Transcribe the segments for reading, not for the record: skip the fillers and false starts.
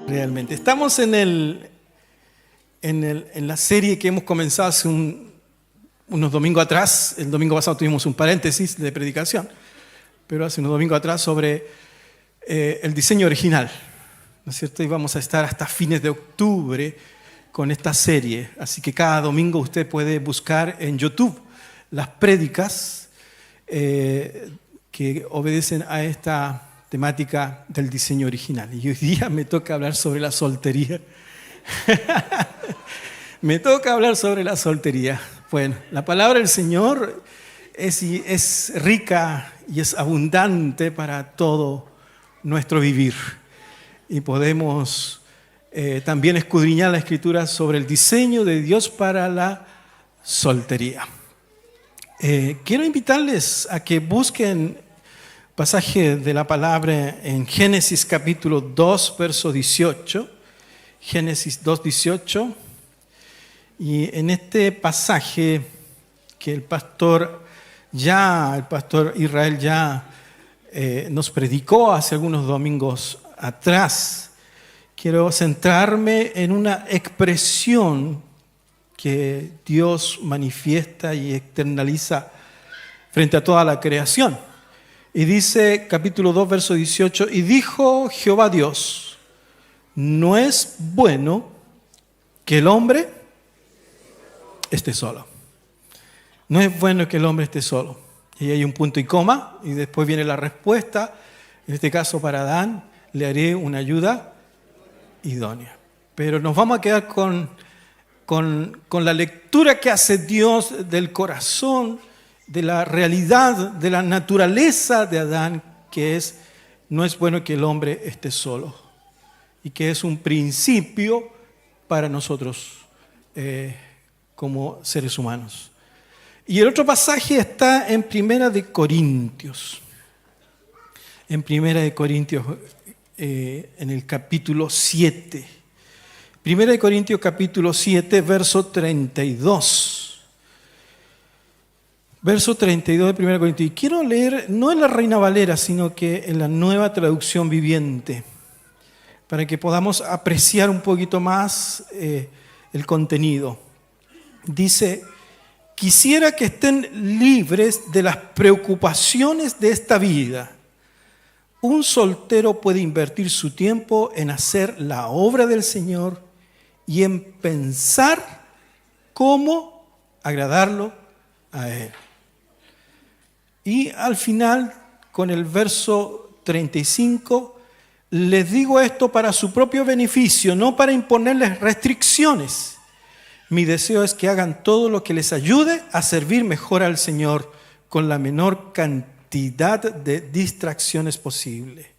realmente. Estamos en la serie que hemos comenzado hace unos domingos atrás. El domingo pasado tuvimos un paréntesis de predicación, pero hace unos domingos atrás sobre el diseño original, ¿no es cierto? Y vamos a estar hasta fines de octubre con esta serie. Así que cada domingo usted puede buscar en YouTube las prédicas que obedecen a esta temática del diseño original. Y hoy día me toca hablar sobre la soltería. Me toca hablar sobre la soltería. Bueno, la palabra del Señor es rica y es abundante para todo nuestro vivir. Y podemos también escudriñar la Escritura sobre el diseño de Dios para la soltería. Quiero invitarles a que busquen pasaje de la palabra en Génesis capítulo 2, verso 18. Génesis 2, 18. Y en este pasaje que el pastor Israel ya nos predicó hace algunos domingos atrás, quiero centrarme en una expresión que Dios manifiesta y externaliza frente a toda la creación. Y dice, capítulo 2, verso 18, y dijo Jehová Dios, no es bueno que el hombre esté solo. No es bueno que el hombre esté solo. Y hay un punto y coma, y después viene la respuesta. En este caso para Adán, le haré una ayuda idónea. Pero nos vamos a quedar con la lectura que hace Dios del corazón, de la realidad, de la naturaleza de Adán, que no es bueno que el hombre esté solo, y que es un principio para nosotros como seres humanos. Y el otro pasaje está en Primera de Corintios. En Primera de Corintios, en el capítulo 7. Primera de Corintios, capítulo 7, verso 32. Verso 32 de 1 Corintios. Y quiero leer, no en la Reina Valera, sino que en la Nueva Traducción Viviente, para que podamos apreciar un poquito más el contenido. Dice, quisiera que estén libres de las preocupaciones de esta vida. Un soltero puede invertir su tiempo en hacer la obra del Señor y en pensar cómo agradarlo a Él. Y al final, con el verso 35, les digo esto para su propio beneficio, no para imponerles restricciones. Mi deseo es que hagan todo lo que les ayude a servir mejor al Señor con la menor cantidad de distracciones posible.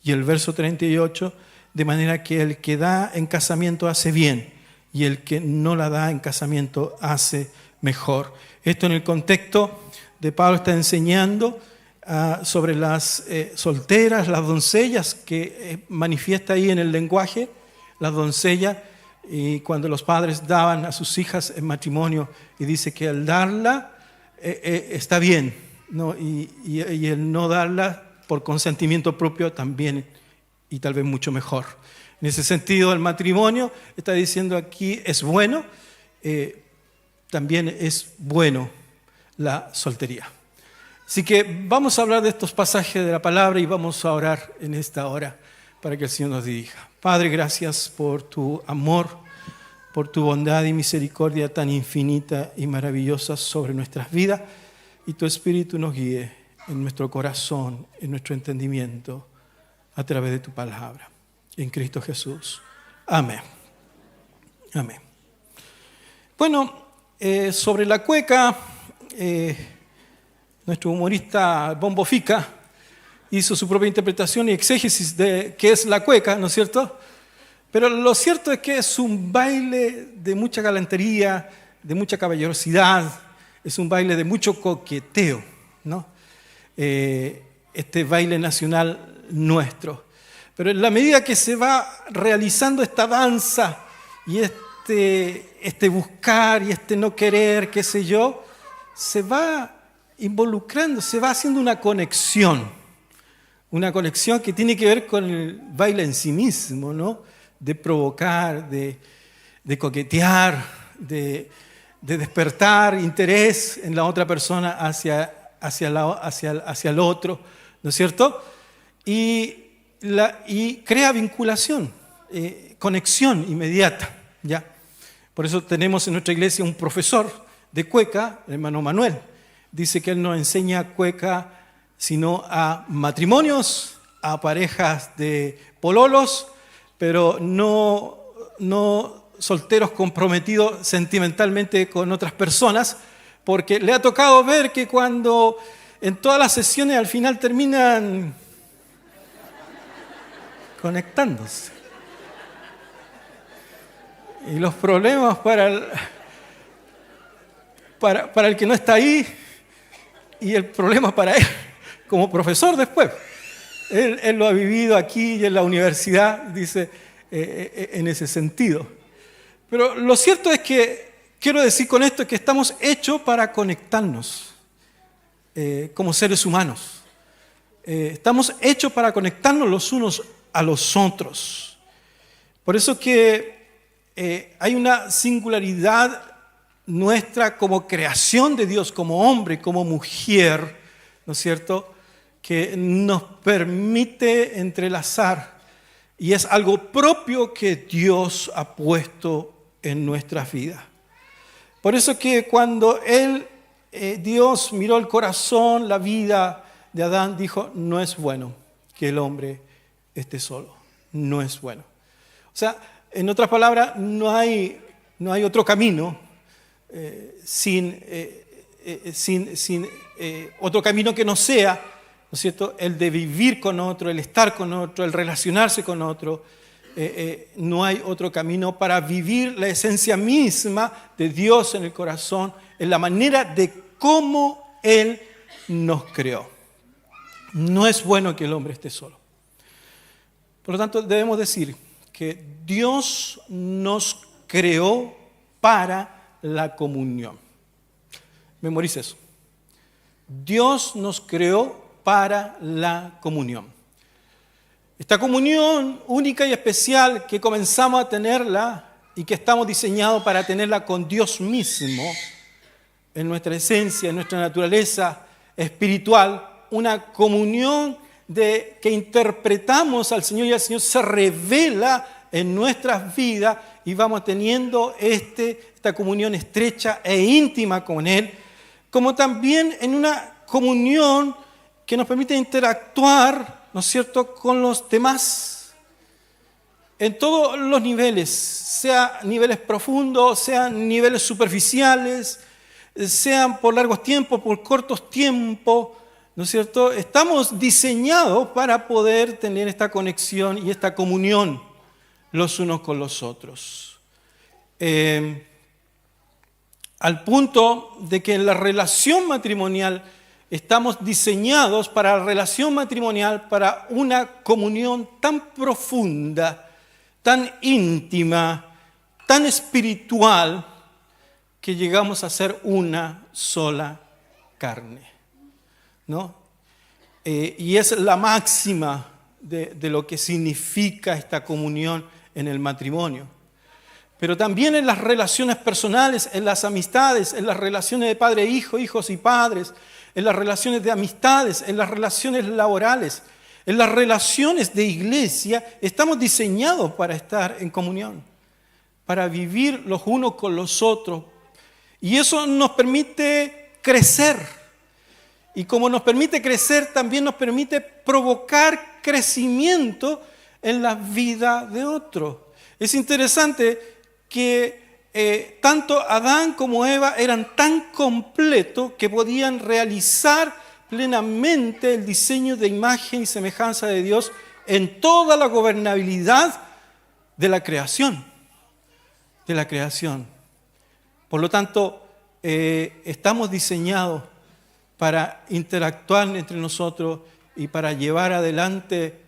Y el verso 38, de manera que el que da en casamiento hace bien y el que no la da en casamiento hace mejor. Esto en el contexto de Pablo está enseñando sobre las solteras, las doncellas, que manifiesta ahí en el lenguaje, las doncellas, y cuando los padres daban a sus hijas en matrimonio, y dice que al darla está bien, ¿no? Y el no darla por consentimiento propio también, y tal vez mucho mejor. En ese sentido, el matrimonio, está diciendo aquí, es bueno, también es bueno la soltería. Así que vamos a hablar de estos pasajes de la palabra y vamos a orar en esta hora para que el Señor nos dirija. Padre, gracias por tu amor, por tu bondad y misericordia tan infinita y maravillosa sobre nuestras vidas, y tu Espíritu nos guíe en nuestro corazón, en nuestro entendimiento, a través de tu palabra. En Cristo Jesús. Amén. Amén. Bueno, sobre la cueca, nuestro humorista Bombo Fica hizo su propia interpretación y exégesis de qué es la cueca, ¿no es cierto? Pero lo cierto es que es un baile de mucha galantería, de mucha caballerosidad, es un baile de mucho coqueteo, ¿no? Este baile nacional nuestro. Pero en la medida que se va realizando esta danza y este buscar y este no querer, qué sé yo, se va involucrando, se va haciendo una conexión que tiene que ver con el baile en sí mismo, ¿no? de provocar, de coquetear, de despertar interés en la otra persona hacia el otro, ¿no es cierto? Y crea vinculación, conexión inmediata, ¿ya? Por eso tenemos en nuestra iglesia un profesor de cueca, el hermano Manuel. Dice que él no enseña cueca sino a matrimonios, a parejas de pololos, pero no solteros comprometidos sentimentalmente con otras personas, porque le ha tocado ver que cuando en todas las sesiones al final terminan conectándose. Y los problemas para el que no está ahí y el problema para él como profesor después. Él lo ha vivido aquí y en la universidad, dice, en ese sentido. Pero lo cierto es que, quiero decir con esto, que estamos hechos para conectarnos como seres humanos. Estamos hechos para conectarnos los unos a los otros. Por eso que hay una singularidad nuestra como creación de Dios, como hombre, como mujer, ¿no es cierto?, que nos permite entrelazar, y es algo propio que Dios ha puesto en nuestras vidas. Por eso que cuando Dios miró el corazón, la vida de Adán, dijo, no es bueno que el hombre esté solo, no es bueno. O sea, en otras palabras, no hay otro camino sin otro camino que no sea, ¿no es cierto?, el de vivir con otro, el estar con otro, el relacionarse con otro. No hay otro camino para vivir la esencia misma de Dios en el corazón, en la manera de cómo Él nos creó. No es bueno que el hombre esté solo. Por lo tanto, debemos decir que Dios nos creó para la comunión. Memorice eso. Dios nos creó para la comunión. Esta comunión única y especial que comenzamos a tenerla y que estamos diseñados para tenerla con Dios mismo, en nuestra esencia, en nuestra naturaleza espiritual, una comunión que interpretamos al Señor y al Señor se revela en nuestras vidas y vamos teniendo esta comunión estrecha e íntima con Él, como también en una comunión que nos permite interactuar, ¿no es cierto?, con los demás en todos los niveles, sea niveles profundos, sean niveles superficiales, sean por largos tiempos, por cortos tiempos, ¿no es cierto? Estamos diseñados para poder tener esta conexión y esta comunión los unos con los otros. Al punto de que en la relación matrimonial estamos diseñados para la relación matrimonial, para una comunión tan profunda, tan íntima, tan espiritual, que llegamos a ser una sola carne, ¿no? Y es la máxima de lo que significa esta comunión en el matrimonio. Pero también en las relaciones personales, en las amistades, en las relaciones de padre e hijo, hijos y padres, en las relaciones de amistades, en las relaciones laborales, en las relaciones de iglesia, estamos diseñados para estar en comunión, para vivir los unos con los otros. Y eso nos permite crecer. Y como nos permite crecer, también nos permite provocar crecimiento en la vida de otros. Es interesante que tanto Adán como Eva eran tan completos que podían realizar plenamente el diseño de imagen y semejanza de Dios en toda la gobernabilidad de la creación. Por lo tanto, estamos diseñados para interactuar entre nosotros y para llevar adelante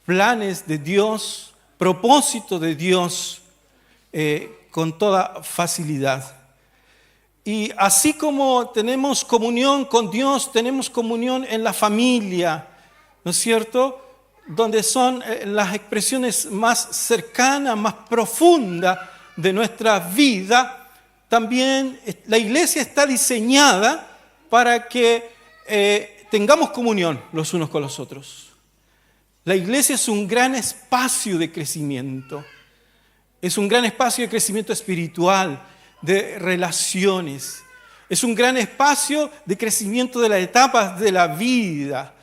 planes de Dios, propósitos de Dios, con toda facilidad. Y así como tenemos comunión con Dios, tenemos comunión en la familia, ¿no es cierto? donde son las expresiones más cercanas, más profundas de nuestra vida, también la iglesia está diseñada para que tengamos comunión los unos con los otros. La iglesia es un gran espacio de crecimiento. Es un gran espacio de crecimiento espiritual, de relaciones. Es un gran espacio de crecimiento de las etapas de la vida.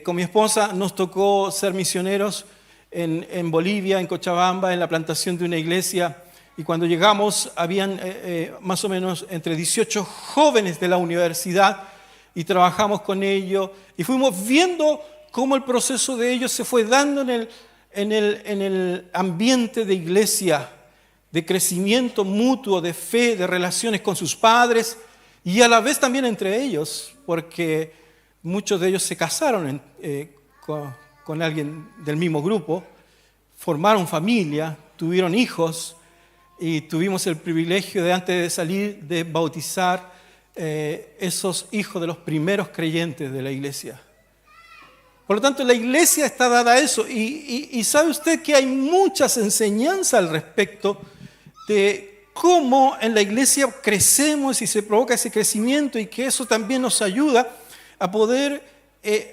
Con mi esposa nos tocó ser misioneros en Bolivia, en Cochabamba, en la plantación de una iglesia. Y cuando llegamos, habían más o menos entre 18 jóvenes de la universidad y trabajamos con ellos. Y fuimos viendo cómo el proceso de ellos se fue dando en el ambiente de iglesia, de crecimiento mutuo, de fe, de relaciones con sus padres y a la vez también entre ellos, porque muchos de ellos se casaron con alguien del mismo grupo, formaron familia, tuvieron hijos y tuvimos el privilegio de antes de salir de bautizar esos hijos de los primeros creyentes de la iglesia. Por lo tanto, la iglesia está dada a eso. Y sabe usted que hay muchas enseñanzas al respecto de cómo en la iglesia crecemos y se provoca ese crecimiento y que eso también nos ayuda a poder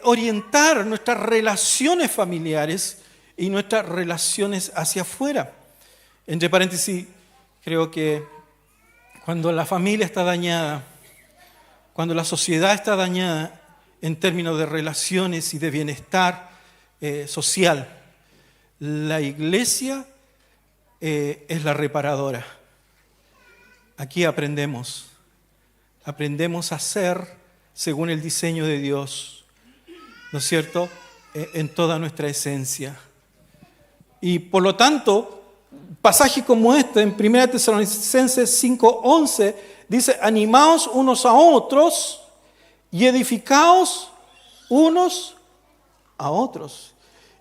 orientar nuestras relaciones familiares y nuestras relaciones hacia afuera. Entre paréntesis, creo que cuando la familia está dañada, cuando la sociedad está dañada, en términos de relaciones y de bienestar social, la iglesia es la reparadora. Aquí aprendemos a ser según el diseño de Dios, ¿no es cierto?, en toda nuestra esencia. Y por lo tanto, pasajes como este en 1 Tesalonicenses 5:11 dice: animaos unos a otros y edificaos unos a otros.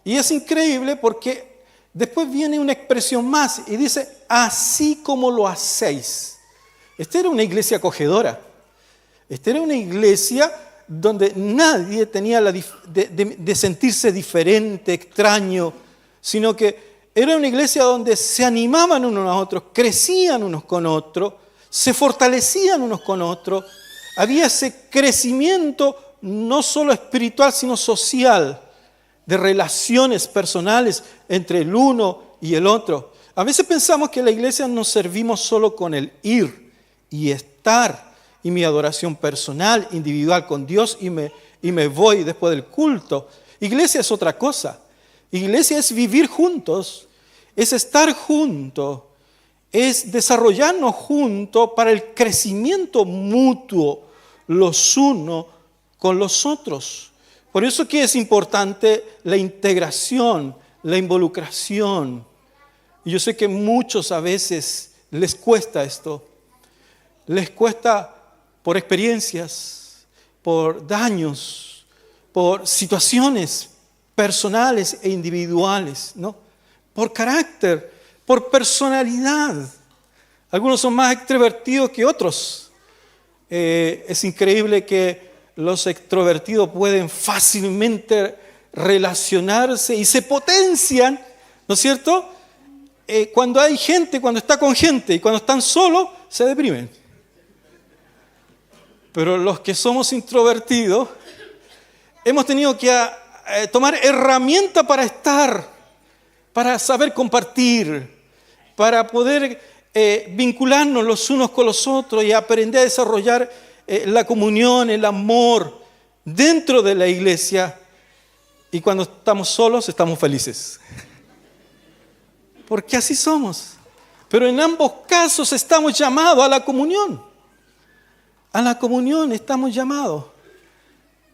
Y es increíble porque después viene una expresión más y dice: así como lo hacéis. Esta era una iglesia acogedora. Esta era una iglesia donde nadie tenía de sentirse diferente, extraño, sino que era una iglesia donde se animaban unos a otros, crecían unos con otros, se fortalecían unos con otros. Había ese crecimiento no solo espiritual, sino social, de relaciones personales entre el uno y el otro. A veces pensamos que en la iglesia nos servimos solo con el ir y estar, y mi adoración personal, individual con Dios, y me voy después del culto. Iglesia es otra cosa. Iglesia es vivir juntos, es estar juntos, es desarrollarnos juntos para el crecimiento mutuo los unos con los otros. Por eso que es importante la integración, la involucración. Y yo sé que muchos a veces les cuesta esto. Les cuesta por experiencias, por daños, por situaciones personales e individuales, ¿no? Por carácter, por personalidad. Algunos son más extrovertidos que otros. Es increíble que los extrovertidos pueden fácilmente relacionarse y se potencian, ¿no es cierto?, cuando hay gente, cuando está con gente, y cuando están solos, se deprimen. Pero los que somos introvertidos, hemos tenido que tomar herramientas para estar, para saber compartir, para poder vincularnos los unos con los otros y aprender a desarrollar la comunión, el amor dentro de la iglesia. Y cuando estamos solos, estamos felices. Porque así somos. Pero en ambos casos estamos llamados a la comunión. A la comunión estamos llamados.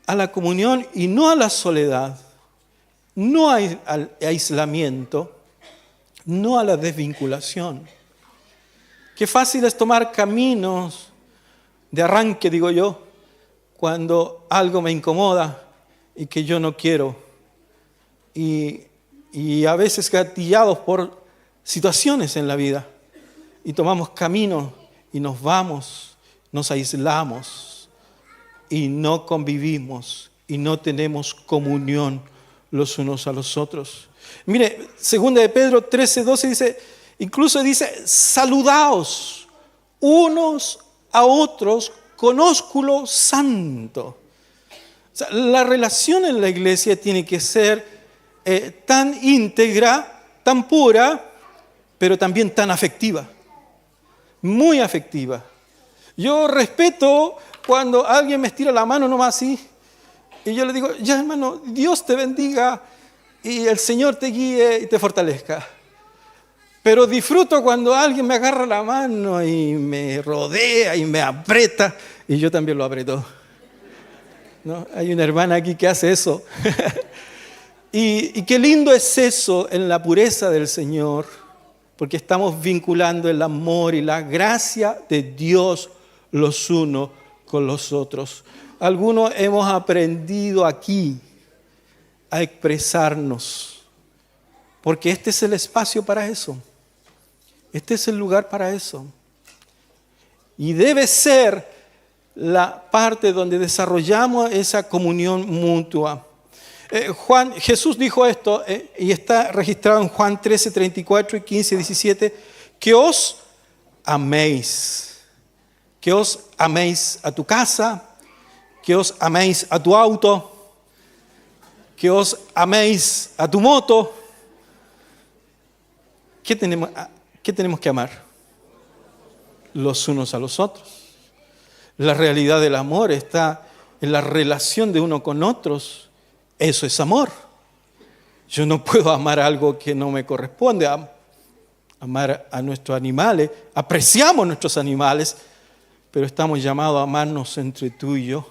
A la comunión y no a la soledad. No al aislamiento. No a la desvinculación. Qué fácil es tomar caminos de arranque, digo yo, cuando algo me incomoda y que yo no quiero. Y a veces gatillados por situaciones en la vida. Y tomamos camino y nos vamos, nos aislamos y no convivimos y no tenemos comunión los unos a los otros. Mire, 2 de Pedro 13:12 dice, incluso dice, saludaos unos a otros con ósculo santo. O sea, la relación en la iglesia tiene que ser tan íntegra, tan pura, pero también tan afectiva, muy afectiva. Yo respeto cuando alguien me estira la mano nomás así, y yo le digo, ya hermano, Dios te bendiga y el Señor te guíe y te fortalezca. Pero disfruto cuando alguien me agarra la mano y me rodea y me aprieta, y yo también lo aprieto. ¿No? Hay una hermana aquí que hace eso. y qué lindo es eso en la pureza del Señor, porque estamos vinculando el amor y la gracia de Dios los unos con los otros. Algunos hemos aprendido aquí a expresarnos, porque este es el espacio para eso. Este es el lugar para eso. Y debe ser la parte donde desarrollamos esa comunión mutua. Jesús dijo esto, y está registrado en Juan 13, 34 y 15, 17, que os améis a tu casa, que os améis a tu auto, que os améis a tu moto. ¿Qué tenemos que amar? Los unos a los otros. La realidad del amor está en la relación de uno con otros. Eso es amor. Yo no puedo amar algo que no me corresponde. Amar a nuestros animales. Apreciamos nuestros animales, pero estamos llamados a amarnos entre tú y yo,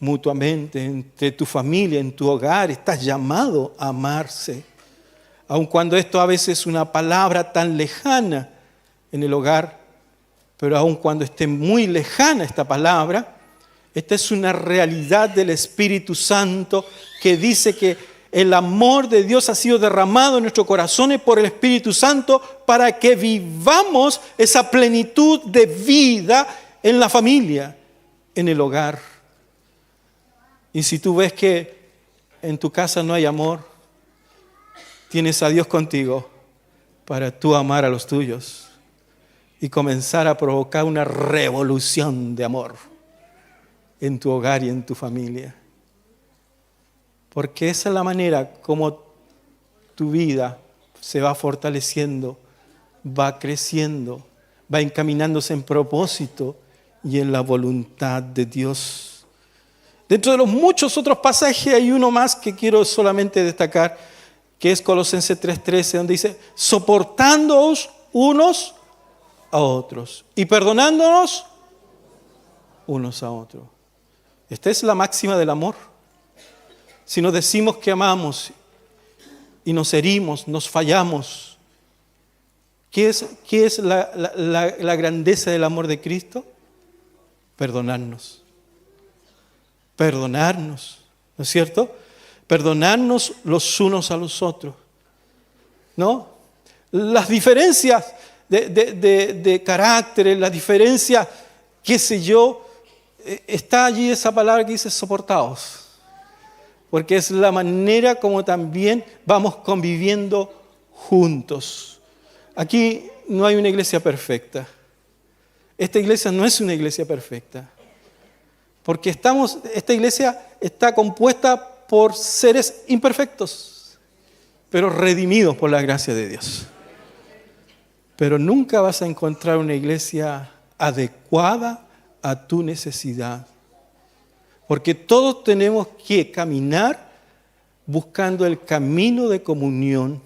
mutuamente, entre tu familia, en tu hogar. Estás llamado a amarse. Aun cuando esto a veces es una palabra tan lejana en el hogar, pero aun cuando esté muy lejana esta palabra, esta es una realidad del Espíritu Santo que dice que el amor de Dios ha sido derramado en nuestros corazones por el Espíritu Santo para que vivamos esa plenitud de vida en la familia, en el hogar. Y si tú ves que en tu casa no hay amor, tienes a Dios contigo para tú amar a los tuyos y comenzar a provocar una revolución de amor en tu hogar y en tu familia. Porque esa es la manera como tu vida se va fortaleciendo, va creciendo, va encaminándose en propósito y en la voluntad de Dios. Dentro de los muchos otros pasajes hay uno más que quiero solamente destacar, que es Colosenses 3:13, donde dice, soportándoos unos a otros y perdonándonos unos a otros. Esta es la máxima del amor. Si nos decimos que amamos y nos herimos, nos fallamos, ¿qué es la grandeza del amor de Cristo? Perdonarnos. Perdonarnos, ¿no es cierto? Perdonarnos los unos a los otros, ¿no? Las diferencias de carácter, las diferencias, qué sé yo, está allí esa palabra que dice soportaos, porque es la manera como también vamos conviviendo juntos. Aquí no hay una iglesia perfecta. Esta iglesia no es una iglesia perfecta, porque esta iglesia está compuesta por seres imperfectos, pero redimidos por la gracia de Dios. Pero nunca vas a encontrar una iglesia adecuada a tu necesidad, porque todos tenemos que caminar buscando el camino de comunión,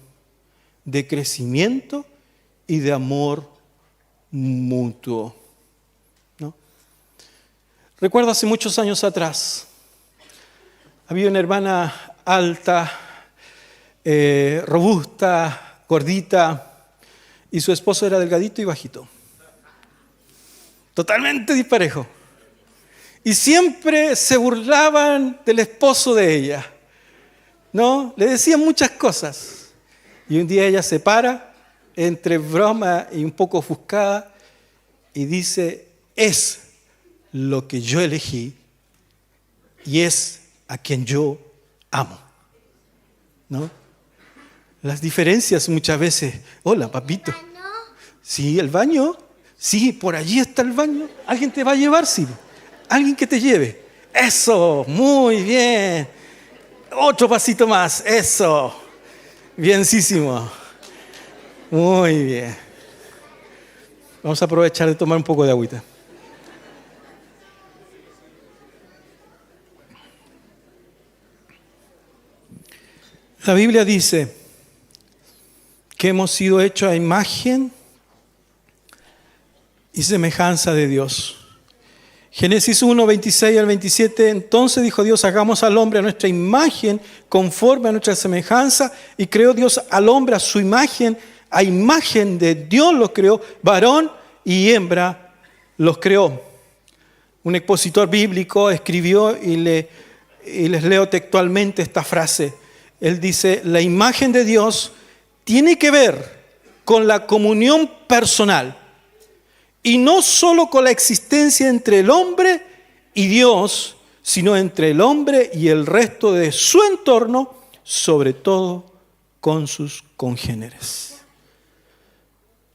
de crecimiento y de amor mutuo, ¿no? Recuerdo hace muchos años atrás, había una hermana alta, robusta, gordita, y su esposo era delgadito y bajito. Totalmente disparejo. Y siempre se burlaban del esposo de ella, ¿no? Le decían muchas cosas. Y un día ella se para, entre broma y un poco ofuscada, y dice, es lo que yo elegí y es a quien yo amo. ¿no? Las diferencias muchas veces. Hola, papito. Sí, el baño. Sí, por allí está el baño. ¿Alguien te va a llevar? Sí. Alguien que te lleve. Eso, muy bien. Otro pasito más. Eso. Bienísimo. Muy bien. Vamos a aprovechar de tomar un poco de agüita. La Biblia dice que hemos sido hechos a imagen y semejanza de Dios. Génesis 1, 26 al 27, entonces dijo Dios, hagamos al hombre a nuestra imagen, conforme a nuestra semejanza, y creó Dios al hombre a su imagen, a imagen de Dios los creó, varón y hembra los creó. Un expositor bíblico escribió y les leo textualmente esta frase. Él dice, la imagen de Dios tiene que ver con la comunión personal y no solo con la existencia entre el hombre y Dios, sino entre el hombre y el resto de su entorno, sobre todo con sus congéneres.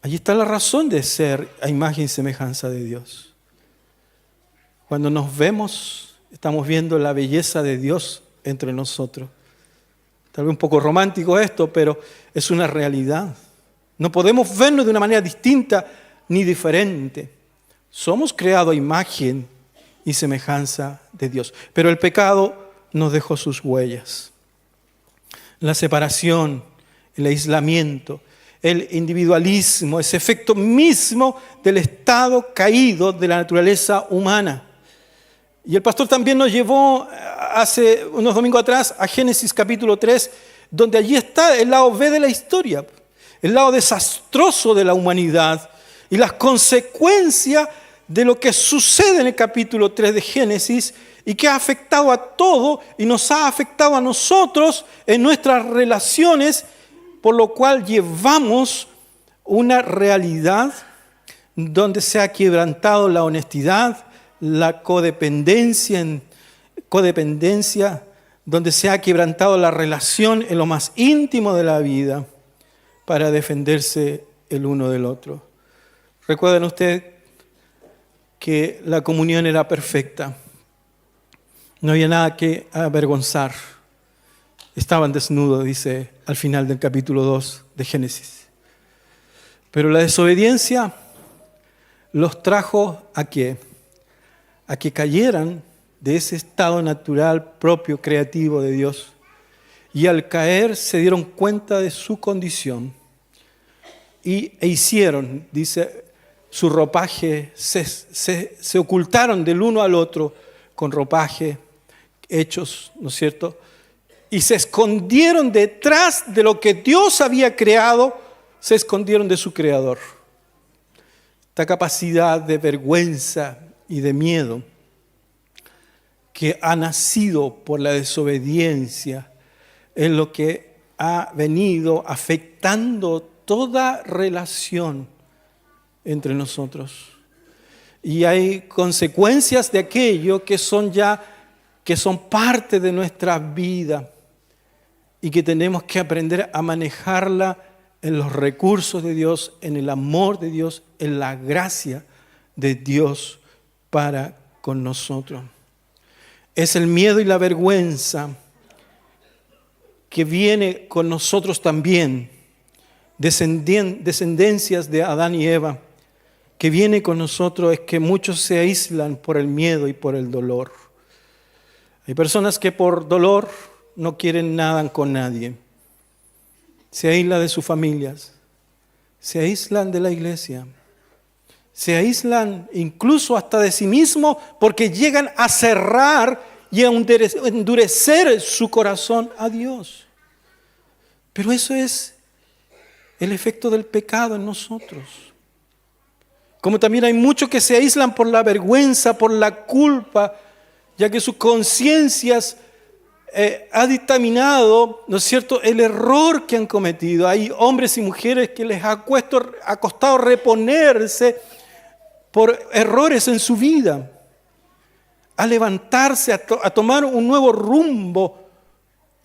Allí está la razón de ser a imagen y semejanza de Dios. Cuando nos vemos, estamos viendo la belleza de Dios entre nosotros. Tal vez un poco romántico esto, pero es una realidad. No podemos vernos de una manera distinta ni diferente. Somos creados a imagen y semejanza de Dios. Pero el pecado nos dejó sus huellas. La separación, el aislamiento, el individualismo, ese efecto mismo del estado caído de la naturaleza humana. Y el pastor también nos llevó hace unos domingos atrás a Génesis capítulo 3, donde allí está el lado B de la historia, el lado desastroso de la humanidad y las consecuencias de lo que sucede en el capítulo 3 de Génesis y que ha afectado a todo y nos ha afectado a nosotros en nuestras relaciones, por lo cual llevamos una realidad donde se ha quebrantado la honestidad, la codependencia, donde se ha quebrantado la relación en lo más íntimo de la vida para defenderse el uno del otro. ¿Recuerdan ustedes que la comunión era perfecta? No había nada que avergonzar. Estaban desnudos, dice al final del capítulo 2 de Génesis. Pero la desobediencia los trajo ¿a qué? A que cayeran de ese estado natural propio, creativo de Dios. Y al caer se dieron cuenta de su condición e hicieron, dice, su ropaje, se ocultaron del uno al otro con ropaje, hechos, ¿no es cierto? Y se escondieron detrás de lo que Dios había creado, se escondieron de su Creador. Esta capacidad de vergüenza y de miedo que ha nacido por la desobediencia es lo que ha venido afectando toda relación entre nosotros. Y hay consecuencias de aquello que son parte de nuestra vida y que tenemos que aprender a manejarla en los recursos de Dios, en el amor de Dios, en la gracia de Dios para con nosotros. Es el miedo y la vergüenza que viene con nosotros también, descendencias de Adán y Eva, que viene con nosotros es que muchos se aíslan por el miedo y por el dolor. Hay personas que por dolor no quieren nada con nadie. Se aíslan de sus familias, se aíslan de la iglesia, se aíslan incluso hasta de sí mismos porque llegan a cerrar y a endurecer su corazón a Dios. Pero eso es el efecto del pecado en nosotros. Como también hay muchos que se aíslan por la vergüenza, por la culpa, ya que sus conciencias ha dictaminado, ¿no es cierto?, el error que han cometido. Hay hombres y mujeres que les ha costado reponerse por errores en su vida, a levantarse, a tomar un nuevo rumbo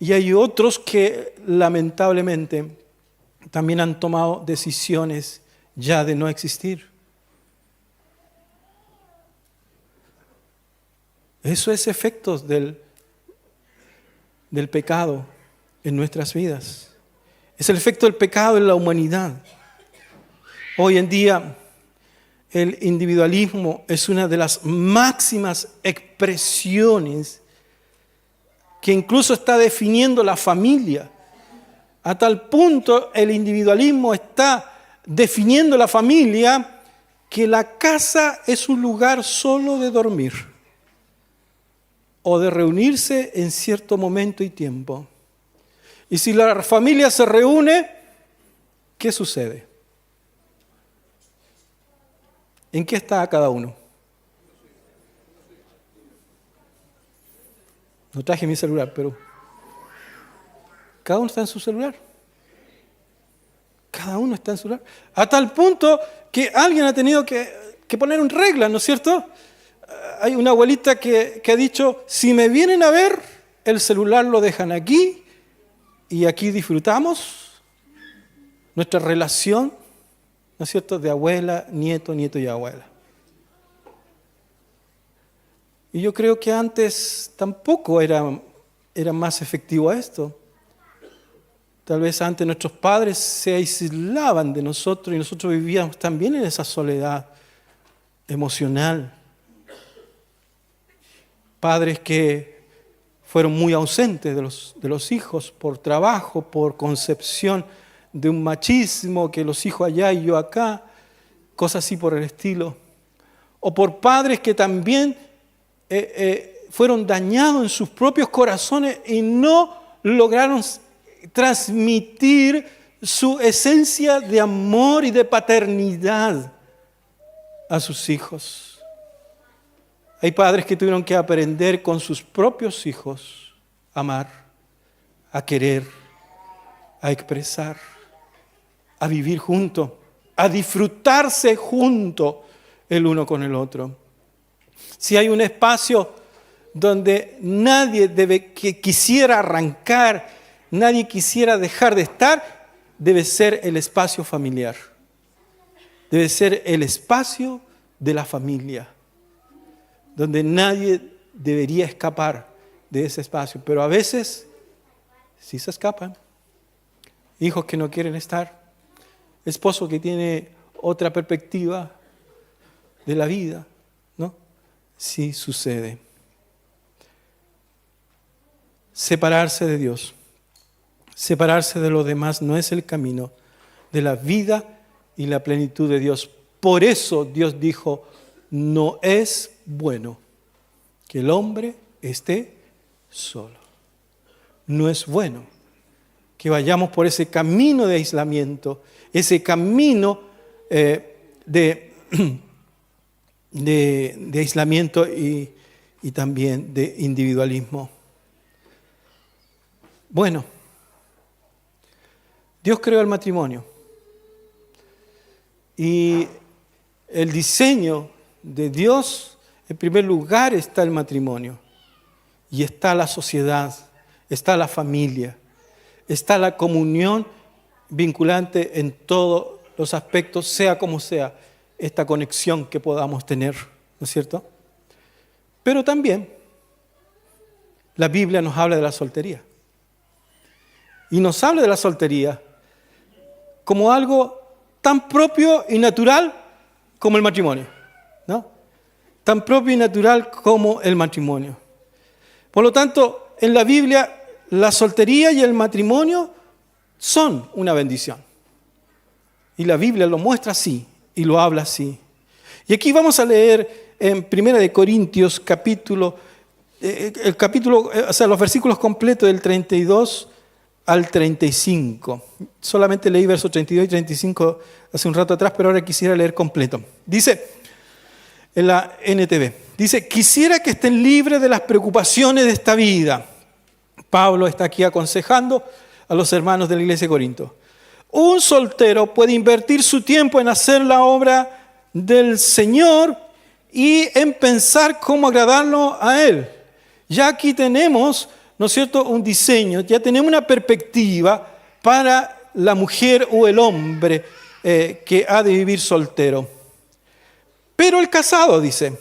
Y hay otros que lamentablemente también han tomado decisiones ya de no existir. Eso es efectos del pecado en nuestras vidas. Es el efecto del pecado en la humanidad. Hoy en día el individualismo es una de las máximas expresiones que incluso está definiendo la familia. A tal punto el individualismo está definiendo la familia que la casa es un lugar solo de dormir o de reunirse en cierto momento y tiempo. Y si la familia se reúne, ¿qué sucede? ¿En qué está cada uno? No traje mi celular, pero cada uno está en su celular. Cada uno está en su celular. A tal punto que alguien ha tenido que poner un regla, ¿no es cierto? Hay una abuelita que ha dicho, si me vienen a ver, el celular lo dejan aquí y aquí disfrutamos nuestra relación, ¿no es cierto?, de abuela, nieto, nieto y abuela. Y yo creo que antes tampoco era más efectivo esto. Tal vez antes nuestros padres se aislaban de nosotros y nosotros vivíamos también en esa soledad emocional. Padres que fueron muy ausentes de los hijos por trabajo, por concepción de un machismo, que los hijos allá y yo acá, cosas así por el estilo. O por padres que también fueron dañados en sus propios corazones y no lograron transmitir su esencia de amor y de paternidad a sus hijos. Hay padres que tuvieron que aprender con sus propios hijos a amar, a querer, a expresar, a vivir juntos, a disfrutarse juntos el uno con el otro. Si hay un espacio donde nadie quisiera arrancar, nadie quisiera dejar de estar, debe ser el espacio familiar. Debe ser el espacio de la familia, donde nadie debería escapar de ese espacio. Pero a veces sí se escapan. Hijos que no quieren estar, esposo que tiene otra perspectiva de la vida, ¿no? Sí sucede. Separarse de Dios, separarse de los demás no es el camino de la vida y la plenitud de Dios. Por eso Dios dijo, no es bueno que el hombre esté solo. No es bueno que vayamos por ese camino de aislamiento, ese camino de aislamiento y también de individualismo. Bueno, Dios creó el matrimonio y el diseño de Dios, en primer lugar está el matrimonio y está la sociedad, está la familia, está la comunión vinculante en todos los aspectos, sea como sea, esta conexión que podamos tener, ¿no es cierto? Pero también la Biblia nos habla de la soltería. Y nos habla de la soltería como algo tan propio y natural como el matrimonio, ¿no? Tan propio y natural como el matrimonio. Por lo tanto, en la Biblia, la soltería y el matrimonio son una bendición. Y la Biblia lo muestra así y lo habla así. Y aquí vamos a leer en 1 Corintios los versículos completos del 32 al 35. Solamente leí versos 32 y 35 hace un rato atrás, pero ahora quisiera leer completo. Dice, en la NTV, dice, quisiera que estén libres de las preocupaciones de esta vida. Pablo está aquí aconsejando a los hermanos de la iglesia de Corinto. Un soltero puede invertir su tiempo en hacer la obra del Señor y en pensar cómo agradarlo a Él. Ya aquí tenemos, ¿no es cierto?, un diseño, ya tenemos una perspectiva para la mujer o el hombre que ha de vivir soltero. Pero el casado, dice,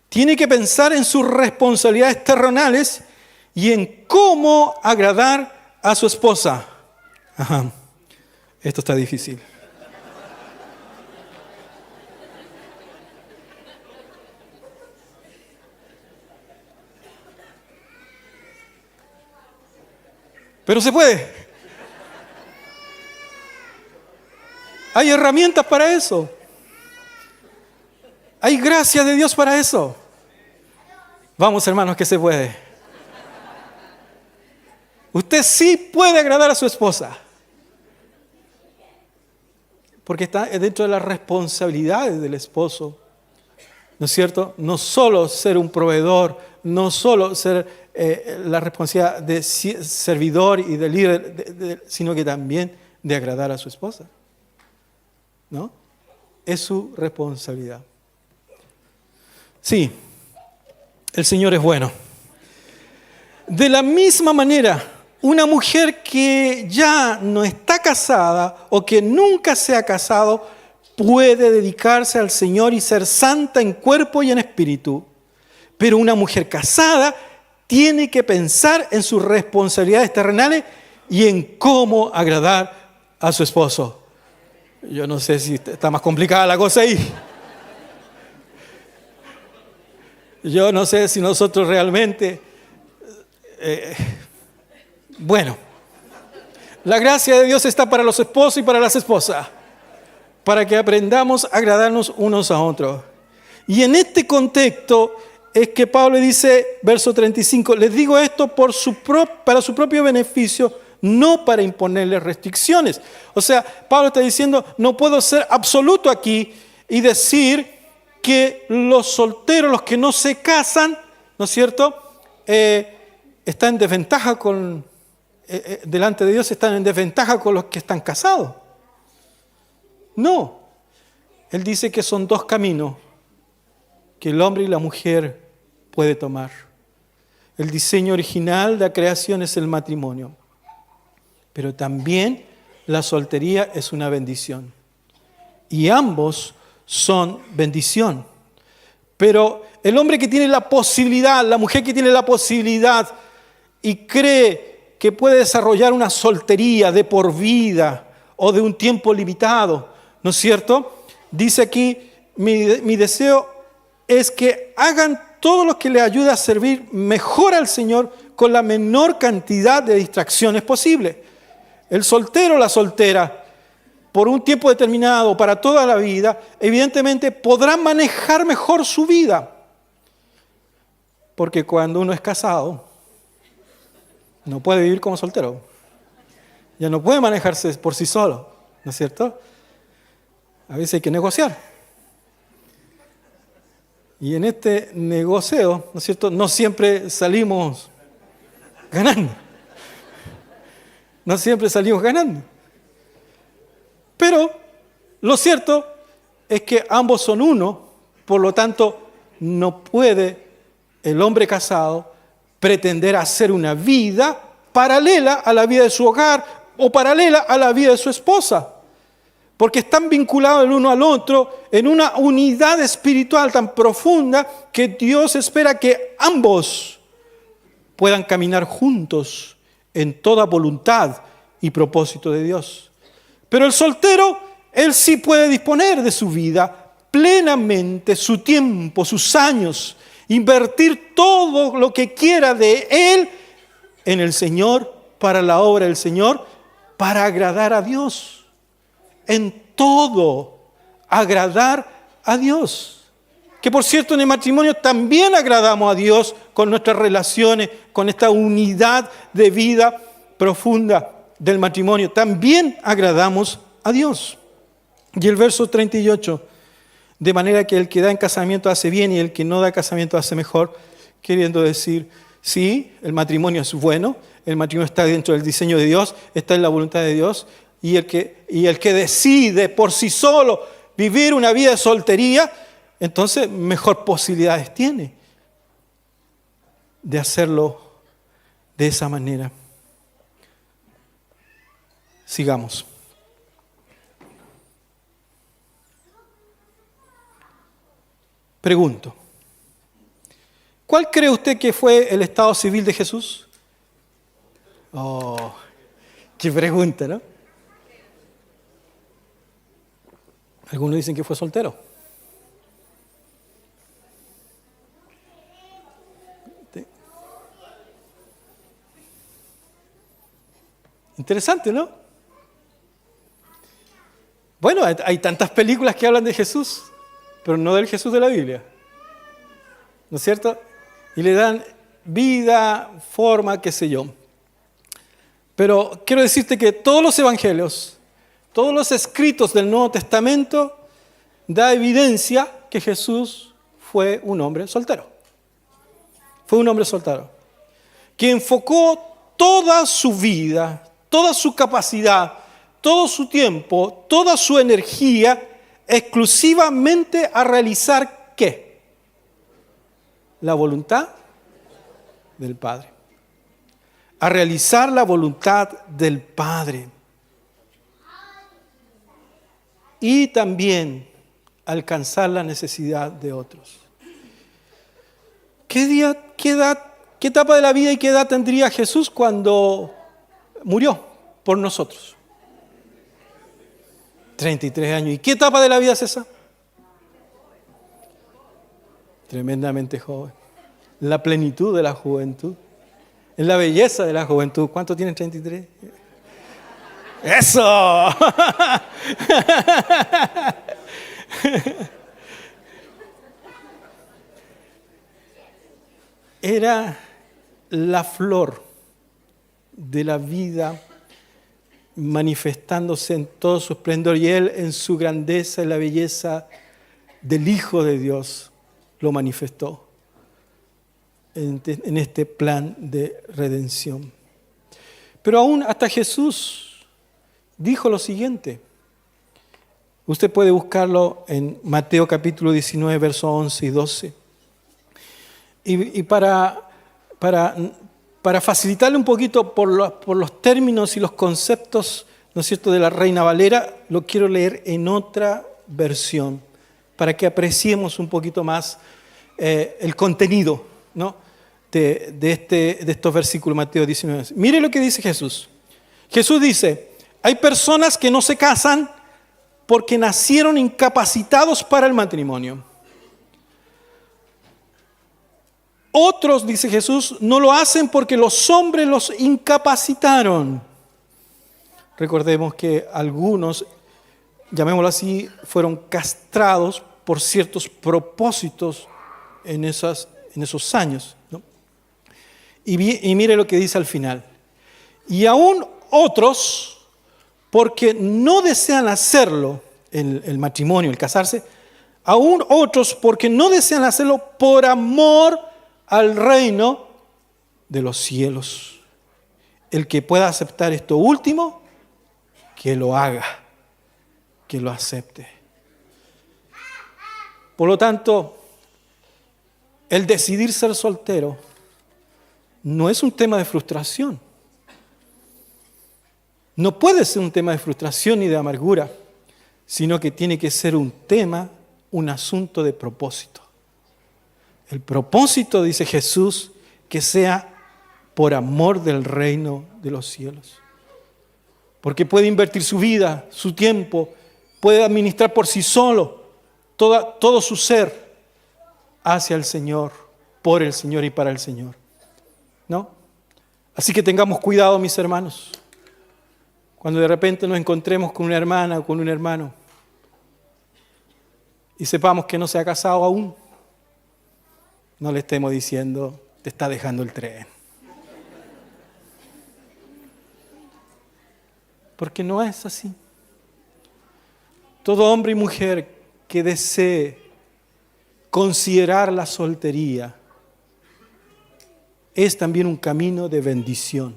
tiene que pensar en sus responsabilidades terrenales y en cómo agradar a su esposa. Ajá, esto está difícil. Pero se puede. Hay herramientas para eso. Hay gracia de Dios para eso. Vamos, hermanos, que se puede. Usted sí puede agradar a su esposa. Porque está dentro de las responsabilidades del esposo. ¿No es cierto? No solo ser un proveedor, no solo ser la responsabilidad de servidor y de líder, sino que también de agradar a su esposa. ¿No? Es su responsabilidad. Sí, el Señor es bueno. De la misma manera, una mujer que ya no está casada o que nunca se ha casado puede dedicarse al Señor y ser santa en cuerpo y en espíritu. Pero una mujer casada tiene que pensar en sus responsabilidades terrenales y en cómo agradar a su esposo. Yo no sé si está más complicada la cosa ahí. Yo no sé si nosotros realmente... Bueno, la gracia de Dios está para los esposos y para las esposas, para que aprendamos a agradarnos unos a otros. Y en este contexto es que Pablo dice, verso 35, les digo esto para su propio beneficio, no para imponerles restricciones. O sea, Pablo está diciendo, no puedo ser absoluto aquí y decir que los solteros, los que no se casan, ¿no es cierto?, están en desventaja delante de Dios, están en desventaja con los que están casados. No. Él dice que son dos caminos que el hombre y la mujer puede tomar. El diseño original de la creación es el matrimonio, pero también la soltería es una bendición. Y ambos son bendición. Pero el hombre que tiene la posibilidad, la mujer que tiene la posibilidad y cree que puede desarrollar una soltería de por vida o de un tiempo limitado, ¿no es cierto? Dice aquí, mi deseo es que hagan todo lo que les ayude a servir mejor al Señor con la menor cantidad de distracciones posible. El soltero o la soltera, por un tiempo determinado, para toda la vida, evidentemente podrán manejar mejor su vida. Porque cuando uno es casado, no puede vivir como soltero. Ya no puede manejarse por sí solo, ¿no es cierto? A veces hay que negociar. Y en este negocio, ¿no es cierto?, no siempre salimos ganando. No siempre salimos ganando. Pero lo cierto es que ambos son uno, por lo tanto, no puede el hombre casado pretender hacer una vida paralela a la vida de su hogar o paralela a la vida de su esposa. Porque están vinculados el uno al otro en una unidad espiritual tan profunda que Dios espera que ambos puedan caminar juntos en toda voluntad y propósito de Dios. Pero el soltero, él sí puede disponer de su vida plenamente, su tiempo, sus años, invertir todo lo que quiera de él en el Señor, para la obra del Señor, para agradar a Dios. En todo, agradar a Dios. Que por cierto, en el matrimonio también agradamos a Dios con nuestras relaciones, con esta unidad de vida profunda del matrimonio. También agradamos a Dios. Y el verso 38, de manera que el que da en casamiento hace bien y el que no da casamiento hace mejor, queriendo decir, sí, el matrimonio es bueno, el matrimonio está dentro del diseño de Dios, está en la voluntad de Dios, y el que decide por sí solo vivir una vida de soltería, entonces mejor posibilidades tiene de hacerlo de esa manera. Sigamos. Pregunto, ¿cuál cree usted que fue el estado civil de Jesús? Oh, qué pregunta, ¿no? Algunos dicen que fue soltero. Interesante, ¿no? Bueno, hay tantas películas que hablan de Jesús, pero no del Jesús de la Biblia. ¿No es cierto? Y le dan vida, forma, qué sé yo. Pero quiero decirte que todos los evangelios, todos los escritos del Nuevo Testamento, da evidencia que Jesús fue un hombre soltero. Fue un hombre soltero, que enfocó toda su vida, toda su capacidad, todo su tiempo, toda su energía, exclusivamente a realizar ¿qué? La voluntad del Padre. A realizar la voluntad del Padre. Y también alcanzar la necesidad de otros. ¿Qué etapa de la vida y qué edad tendría Jesús cuando murió por nosotros? 33 años. ¿Y qué etapa de la vida es esa? Tremendamente joven. La plenitud de la juventud. Es la belleza de la juventud. ¿Cuánto tienen 33? ¡Eso! Era la flor de la vida manifestándose en todo su esplendor, y Él en su grandeza y la belleza del Hijo de Dios lo manifestó en este plan de redención. Pero aún hasta Jesús dijo lo siguiente. Usted puede buscarlo en Mateo capítulo 19, versos 11 y 12. Y para facilitarle un poquito por los términos y los conceptos, ¿no es cierto?, de la Reina Valera, lo quiero leer en otra versión, para que apreciemos un poquito más el contenido, ¿no?, de estos versículos, Mateo 19. Mire lo que dice Jesús. Jesús dice, hay personas que no se casan porque nacieron incapacitados para el matrimonio. Otros, dice Jesús, no lo hacen porque los hombres los incapacitaron. Recordemos que algunos, llamémoslo así, fueron castrados por ciertos propósitos en esos años, ¿no? Y mire lo que dice al final. Y aún otros, porque no desean hacerlo, el matrimonio, el casarse, aún otros, porque no desean hacerlo por amor al reino de los cielos. El que pueda aceptar esto último, que lo haga, que lo acepte. Por lo tanto, el decidir ser soltero no es un tema de frustración. No puede ser un tema de frustración ni de amargura, sino que tiene que ser un tema, un asunto de propósito. El propósito, dice Jesús, que sea por amor del reino de los cielos. Porque puede invertir su vida, su tiempo, puede administrar por sí solo todo su ser hacia el Señor, por el Señor y para el Señor. ¿No? Así que tengamos cuidado, mis hermanos. Cuando de repente nos encontremos con una hermana o con un hermano y sepamos que no se ha casado aún, no le estemos diciendo, te está dejando el tren. Porque no es así. Todo hombre y mujer que desee considerar la soltería es también un camino de bendición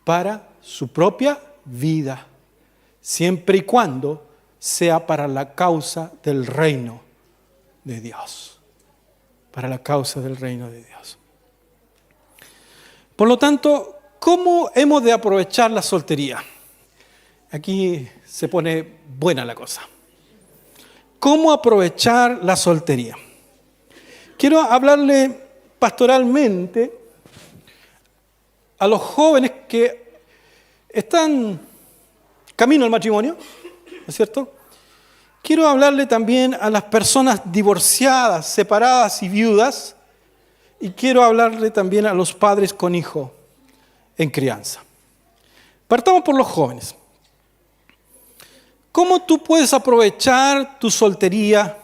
para su propia vida, siempre y cuando sea para la causa del reino de Dios. Para la causa del reino de Dios. Por lo tanto, ¿cómo hemos de aprovechar la soltería? Aquí se pone buena la cosa. ¿Cómo aprovechar la soltería? Quiero hablarle pastoralmente a los jóvenes que están camino al matrimonio, ¿no es cierto? Quiero hablarle también a las personas divorciadas, separadas y viudas, y quiero hablarle también a los padres con hijo en crianza. Partamos por los jóvenes. ¿Cómo tú puedes aprovechar tu soltería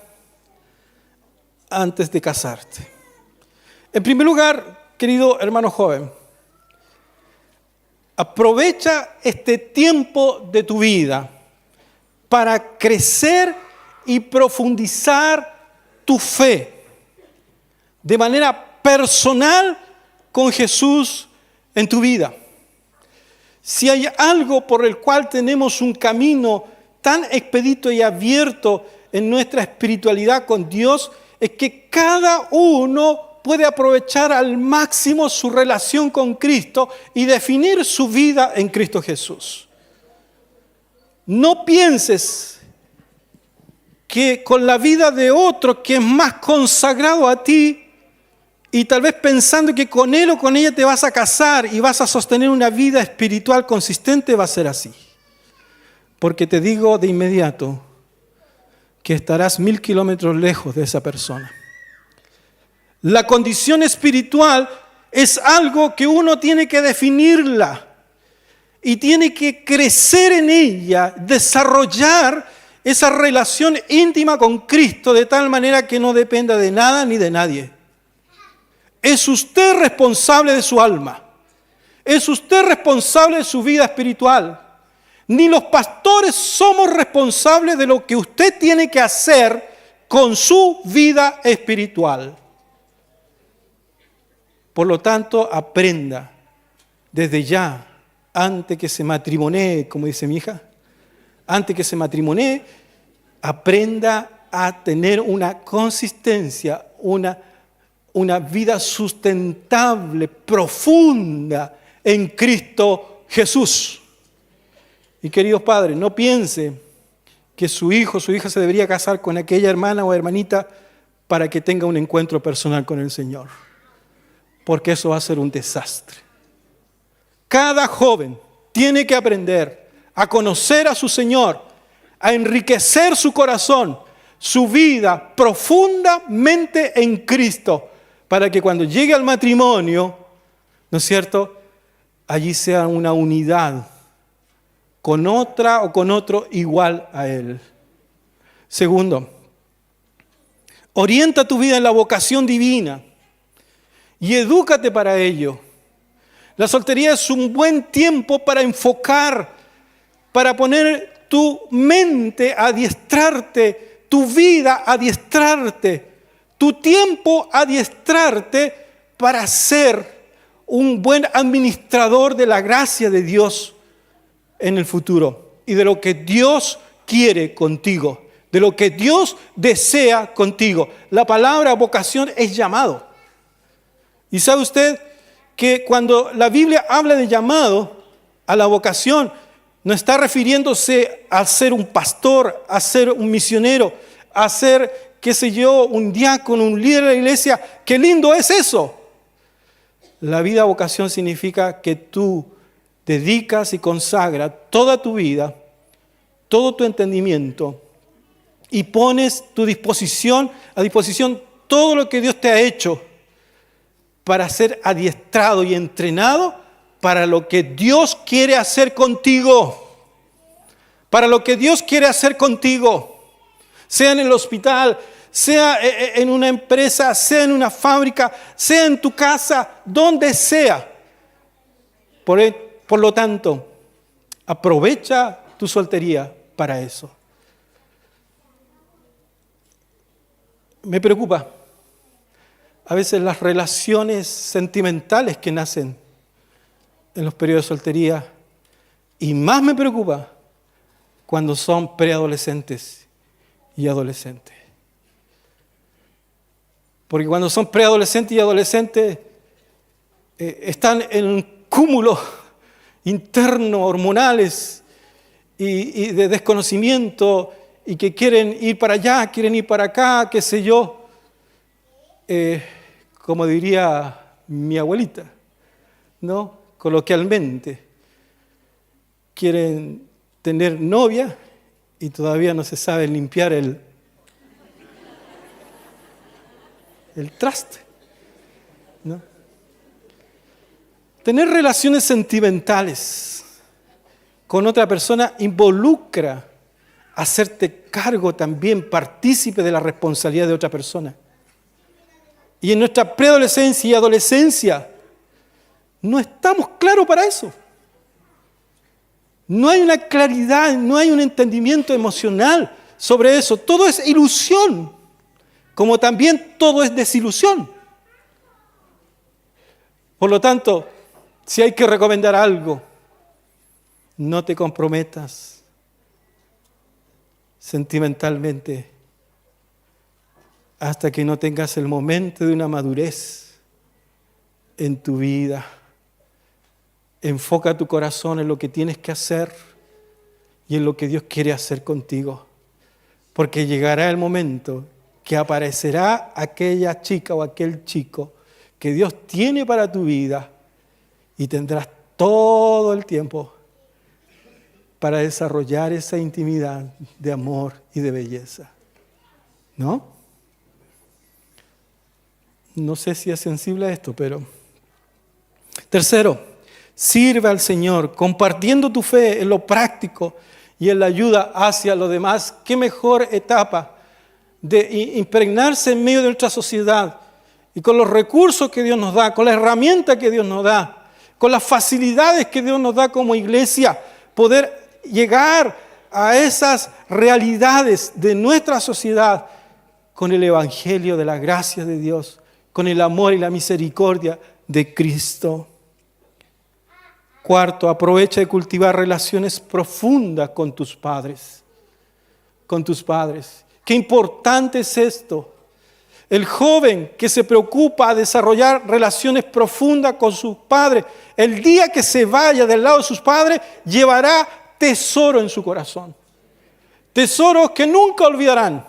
antes de casarte? En primer lugar, querido hermano joven, aprovecha este tiempo de tu vida para crecer y profundizar tu fe de manera personal con Jesús en tu vida. Si hay algo por el cual tenemos un camino tan expedito y abierto en nuestra espiritualidad con Dios, es que cada uno puede aprovechar al máximo su relación con Cristo y definir su vida en Cristo Jesús. No pienses que con la vida de otro que es más consagrado a ti, y tal vez pensando que con él o con ella te vas a casar y vas a sostener una vida espiritual consistente, va a ser así. Porque te digo de inmediato que estarás 1000 kilómetros lejos de esa persona. La condición espiritual es algo que uno tiene que definirla y tiene que crecer en ella, desarrollar esa relación íntima con Cristo de tal manera que no dependa de nada ni de nadie. Es usted responsable de su alma. Es usted responsable de su vida espiritual. Ni los pastores somos responsables de lo que usted tiene que hacer con su vida espiritual. Por lo tanto, aprenda desde ya, antes que se matrimonee, como dice mi hija, antes que se matrimonee, aprenda a tener una consistencia, una vida sustentable, profunda en Cristo Jesús. Y queridos padres, no piense que su hijo o su hija se debería casar con aquella hermana o hermanita para que tenga un encuentro personal con el Señor, porque eso va a ser un desastre. Cada joven tiene que aprender a conocer a su Señor, a enriquecer su corazón, su vida profundamente en Cristo, para que cuando llegue al matrimonio, ¿no es cierto?, allí sea una unidad con otra o con otro igual a él. Segundo, orienta tu vida en la vocación divina y edúcate para ello. La soltería es un buen tiempo para enfocar, para poner tu mente a adiestrarte, tu vida a adiestrarte, tu tiempo a adiestrarte para ser un buen administrador de la gracia de Dios en el futuro y de lo que Dios quiere contigo, de lo que Dios desea contigo. La palabra vocación es llamado. ¿Y sabe usted que cuando la Biblia habla de llamado a la vocación, no está refiriéndose a ser un pastor, a ser un misionero, a ser, qué sé yo, un diácono, un líder de la iglesia? ¡Qué lindo es eso! La vida vocación significa que tú dedicas y consagras toda tu vida, todo tu entendimiento y pones a disposición todo lo que Dios te ha hecho para ser adiestrado y entrenado para lo que Dios quiere hacer contigo. Para lo que Dios quiere hacer contigo. Sea en el hospital, sea en una empresa, sea en una fábrica, sea en tu casa, donde sea. Por lo tanto, aprovecha tu soltería para eso. Me preocupa a veces las relaciones sentimentales que nacen en los periodos de soltería, y más me preocupa cuando son preadolescentes y adolescentes. Porque cuando son preadolescentes y adolescentes, están en un cúmulo interno, hormonales y de desconocimiento y que quieren ir para allá, quieren ir para acá, qué sé yo. Como diría mi abuelita, ¿no? Coloquialmente, quieren tener novia y todavía no se sabe limpiar el traste, ¿no? Tener relaciones sentimentales con otra persona involucra hacerte cargo también, partícipe de la responsabilidad de otra persona. Y en nuestra preadolescencia y adolescencia no estamos claros para eso. No hay una claridad, no hay un entendimiento emocional sobre eso. Todo es ilusión, como también todo es desilusión. Por lo tanto, si hay que recomendar algo, no te comprometas sentimentalmente hasta que no tengas el momento de una madurez en tu vida. Enfoca tu corazón en lo que tienes que hacer y en lo que Dios quiere hacer contigo. Porque llegará el momento que aparecerá aquella chica o aquel chico que Dios tiene para tu vida y tendrás todo el tiempo para desarrollar esa intimidad de amor y de belleza. ¿No? No sé si es sensible a esto, pero... Tercero, sirve al Señor compartiendo tu fe en lo práctico y en la ayuda hacia los demás. ¿Qué mejor etapa de impregnarse en medio de nuestra sociedad y con los recursos que Dios nos da, con la herramienta que Dios nos da, con las facilidades que Dios nos da como iglesia, poder llegar a esas realidades de nuestra sociedad con el evangelio de la gracia de Dios, con el amor y la misericordia de Cristo? Cuarto, aprovecha de cultivar relaciones profundas con tus padres. Con tus padres. Qué importante es esto. El joven que se preocupa a desarrollar relaciones profundas con sus padres, el día que se vaya del lado de sus padres, llevará tesoro en su corazón. Tesoros que nunca olvidarán.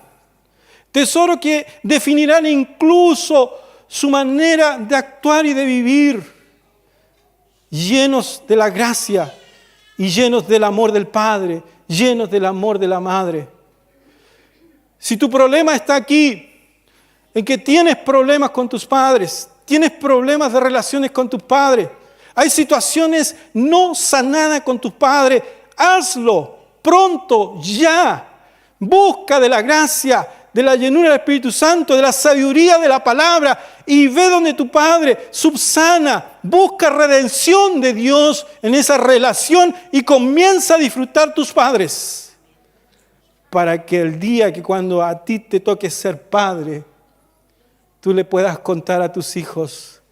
Tesoros que definirán incluso su manera de actuar y de vivir. Llenos de la gracia y llenos del amor del Padre, llenos del amor de la Madre. Si tu problema está aquí, en que tienes problemas con tus padres, tienes problemas de relaciones con tus padres, hay situaciones no sanadas con tus padres, hazlo pronto, ya. Busca de la gracia, de la llenura del Espíritu Santo, de la sabiduría de la palabra y ve donde tu Padre subsana, busca redención de Dios en esa relación y comienza a disfrutar tus padres. Para que el día que cuando a ti te toque ser padre, tú le puedas contar a tus hijos,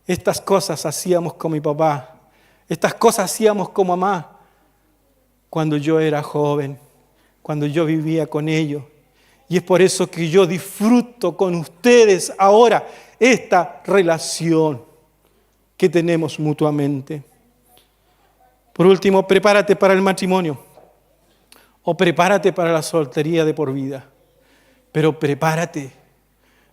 estas cosas hacíamos con mi papá, estas cosas hacíamos con mamá, cuando yo era joven, cuando yo vivía con ellos. Y es por eso que yo disfruto con ustedes ahora esta relación que tenemos mutuamente. Por último, prepárate para el matrimonio o prepárate para la soltería de por vida. Pero prepárate.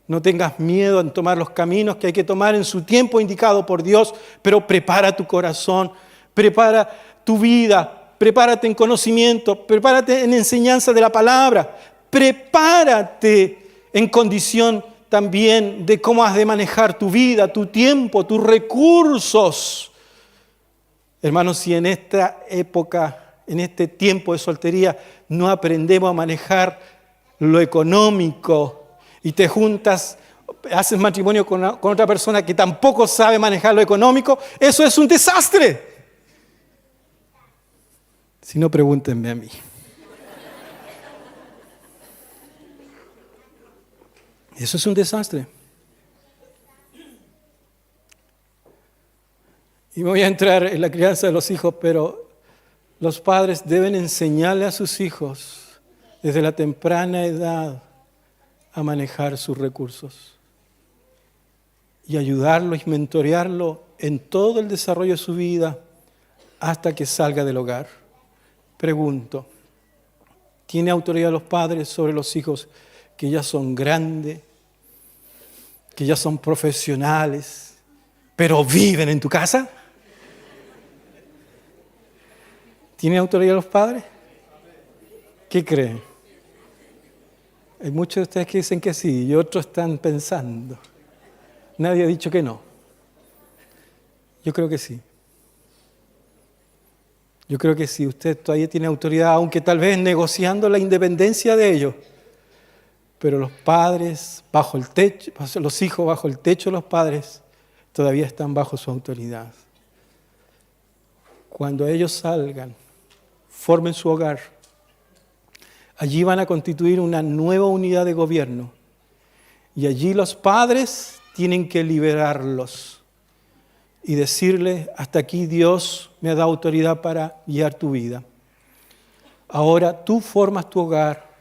No tengas miedo en tomar los caminos que hay que tomar en su tiempo indicado por Dios, pero prepara tu corazón, prepara tu vida, prepárate en conocimiento, prepárate en enseñanza de la palabra. Prepárate en condición también de cómo has de manejar tu vida, tu tiempo, tus recursos. Hermanos, si en esta época, en este tiempo de soltería, no aprendemos a manejar lo económico y te juntas, haces matrimonio con otra persona que tampoco sabe manejar lo económico, eso es un desastre. Si no, pregúntenme a mí. Eso es un desastre. Y me voy a entrar en la crianza de los hijos, pero los padres deben enseñarle a sus hijos desde la temprana edad a manejar sus recursos y ayudarlos y mentorearlos en todo el desarrollo de su vida hasta que salga del hogar. Pregunto, ¿tiene autoridad los padres sobre los hijos que ya son grandes, que ya son profesionales, pero viven en tu casa? ¿Tiene autoridad los padres? ¿Qué creen? Hay muchos de ustedes que dicen que sí y otros están pensando. Nadie ha dicho que no. Yo creo que sí. Yo creo que sí. Usted todavía tiene autoridad, aunque tal vez negociando la independencia de ellos. Pero los padres bajo el techo, los hijos bajo el techo de los padres, todavía están bajo su autoridad. Cuando ellos salgan, formen su hogar, allí van a constituir una nueva unidad de gobierno. Y allí los padres tienen que liberarlos y decirles, hasta aquí Dios me ha dado autoridad para guiar tu vida. Ahora tú formas tu hogar,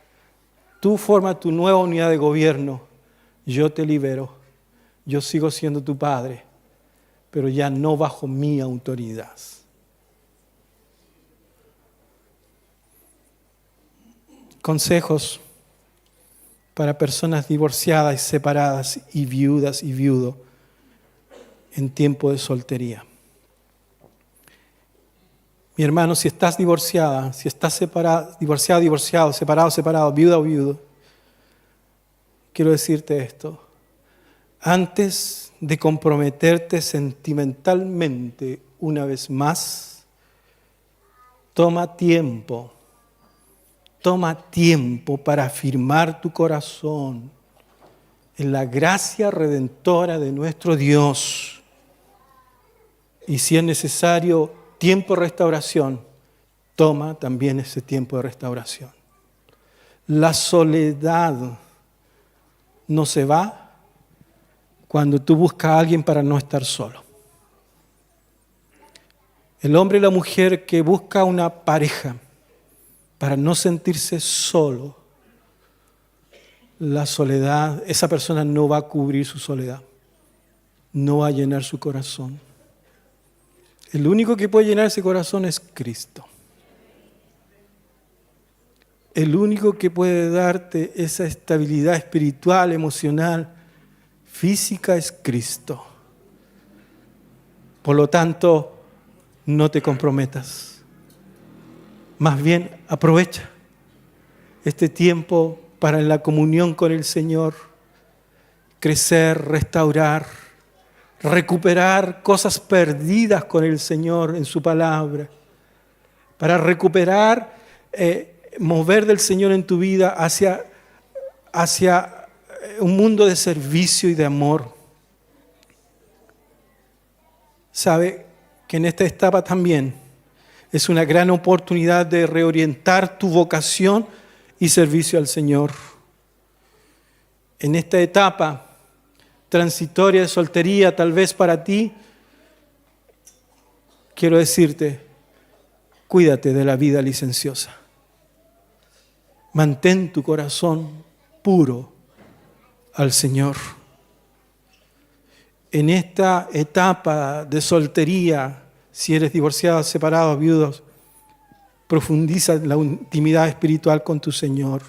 tú formas tu nueva unidad de gobierno, yo te libero, yo sigo siendo tu padre, pero ya no bajo mi autoridad. Consejos para personas divorciadas y separadas y viudas y viudos en tiempo de soltería. Mi hermano, si estás divorciada, si estás separada, divorciado, separado, viuda o viudo, quiero decirte esto. Antes de comprometerte sentimentalmente una vez más, toma tiempo para afirmar tu corazón en la gracia redentora de nuestro Dios. Y si es necesario tiempo de restauración, toma también ese tiempo de restauración. La soledad no se va cuando tú buscas a alguien para no estar solo. El hombre y la mujer que busca una pareja para no sentirse solo, la soledad, esa persona no va a cubrir su soledad, no va a llenar su corazón. El único que puede llenar ese corazón es Cristo. El único que puede darte esa estabilidad espiritual, emocional, física es Cristo. Por lo tanto, no te comprometas. Más bien, aprovecha este tiempo para en la comunión con el Señor crecer, restaurar, recuperar cosas perdidas con el Señor en su palabra, para recuperar, mover del Señor en tu vida hacia un mundo de servicio y de amor. Sabe que en esta etapa también es una gran oportunidad de reorientar tu vocación y servicio al Señor. En esta etapa transitoria de soltería, tal vez para ti, quiero decirte, cuídate de la vida licenciosa. Mantén tu corazón puro al Señor. En esta etapa de soltería, si eres divorciado, separado, viudos, profundiza la intimidad espiritual con tu Señor.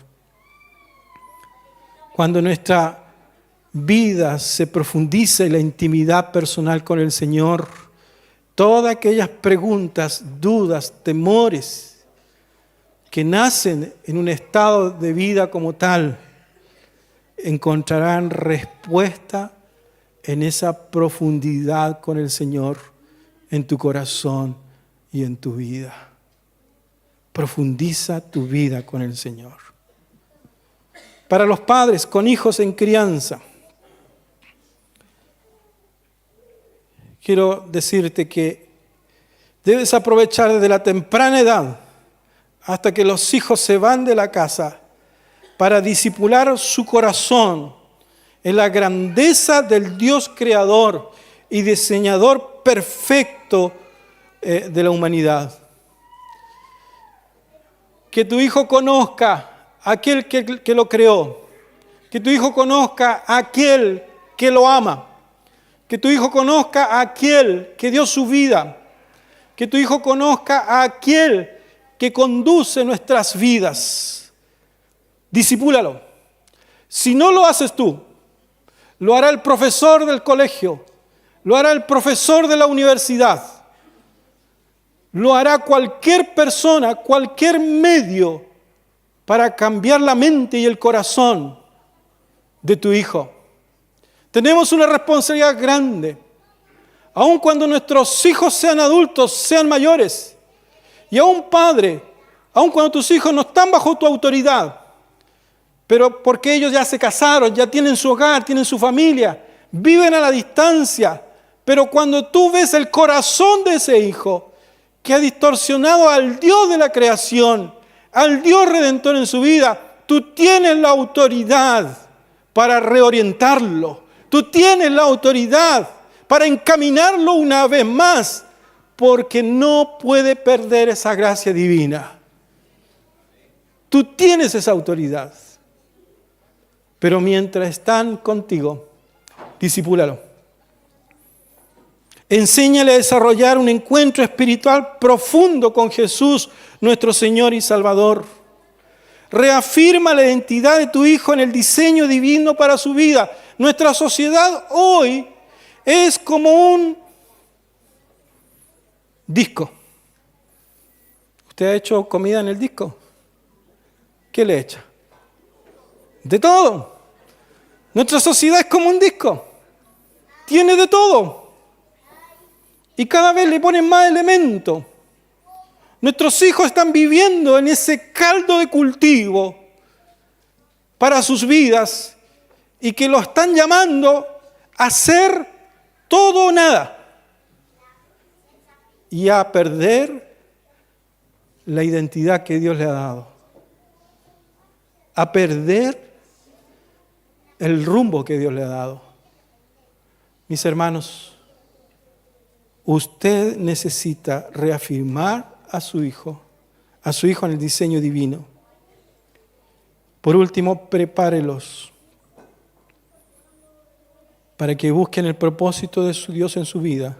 Cuando nuestra vida se profundiza en la intimidad personal con el Señor, todas aquellas preguntas, dudas, temores que nacen en un estado de vida como tal, encontrarán respuesta en esa profundidad con el Señor en tu corazón y en tu vida. Profundiza tu vida con el Señor. Para los padres con hijos en crianza, quiero decirte que debes aprovechar desde la temprana edad hasta que los hijos se van de la casa para discipular su corazón en la grandeza del Dios creador y diseñador perfecto de la humanidad. Que tu hijo conozca a aquel que lo creó. Que tu hijo conozca a aquel que lo ama. Que tu hijo conozca a aquel que dio su vida. Que tu hijo conozca a aquel que conduce nuestras vidas. Discipúlalo. Si no lo haces tú, lo hará el profesor del colegio, lo hará el profesor de la universidad, lo hará cualquier persona, cualquier medio para cambiar la mente y el corazón de tu hijo. Tenemos una responsabilidad grande, aun cuando nuestros hijos sean adultos, sean mayores, y aun padre, aun cuando tus hijos no están bajo tu autoridad, pero porque ellos ya se casaron, ya tienen su hogar, tienen su familia, viven a la distancia, pero cuando tú ves el corazón de ese hijo que ha distorsionado al Dios de la creación, al Dios redentor en su vida, tú tienes la autoridad para reorientarlo. Tú tienes la autoridad para encaminarlo una vez más, porque no puede perder esa gracia divina. Tú tienes esa autoridad. Pero mientras están contigo, discipúlalo. Enséñale a desarrollar un encuentro espiritual profundo con Jesús, nuestro Señor y Salvador. Reafirma la identidad de tu hijo en el diseño divino para su vida. Nuestra sociedad hoy es como un disco. ¿Usted ha hecho comida en el disco? ¿Qué le echa? De todo. Nuestra sociedad es como un disco. Tiene de todo. Y cada vez le ponen más elementos. Nuestros hijos están viviendo en ese caldo de cultivo para sus vidas y que lo están llamando a hacer todo o nada y a perder la identidad que Dios le ha dado, a perder el rumbo que Dios le ha dado. Mis hermanos, usted necesita reafirmar a su hijo en el diseño divino. Por último, prepárelos para que busquen el propósito de su Dios en su vida,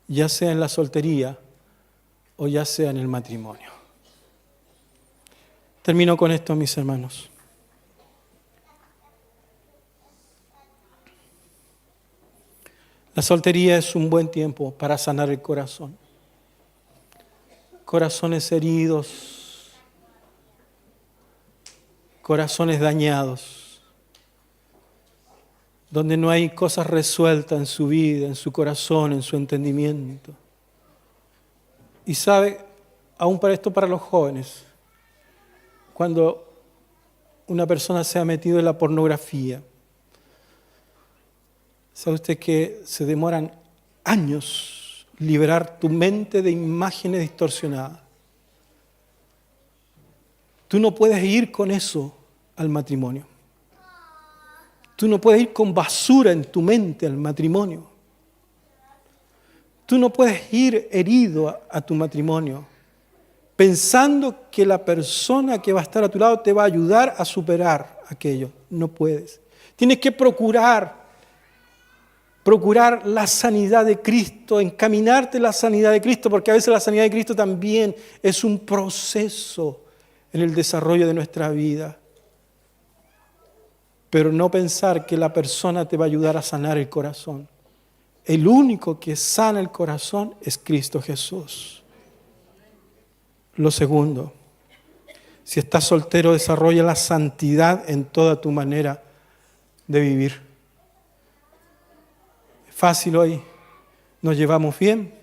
ya sea en la soltería o ya sea en el matrimonio. Termino con esto, mis hermanos. La soltería es un buen tiempo para sanar el corazón. Corazones heridos, corazones dañados, donde no hay cosas resueltas en su vida, en su corazón, en su entendimiento. Y sabe, aún para esto para los jóvenes, cuando una persona se ha metido en la pornografía, ¿sabe usted que se demoran años liberar tu mente de imágenes distorsionadas? Tú no puedes ir con eso al matrimonio. Tú no puedes ir con basura en tu mente al matrimonio. Tú no puedes ir herido a tu matrimonio pensando que la persona que va a estar a tu lado te va a ayudar a superar aquello. No puedes. Tienes que procurar la sanidad de Cristo, encaminarte la sanidad de Cristo, porque a veces la sanidad de Cristo también es un proceso en el desarrollo de nuestra vida. Pero no pensar que la persona te va a ayudar a sanar el corazón. El único que sana el corazón es Cristo Jesús. Lo segundo, si estás soltero, desarrolla la santidad en toda tu manera de vivir. Fácil hoy, nos llevamos bien,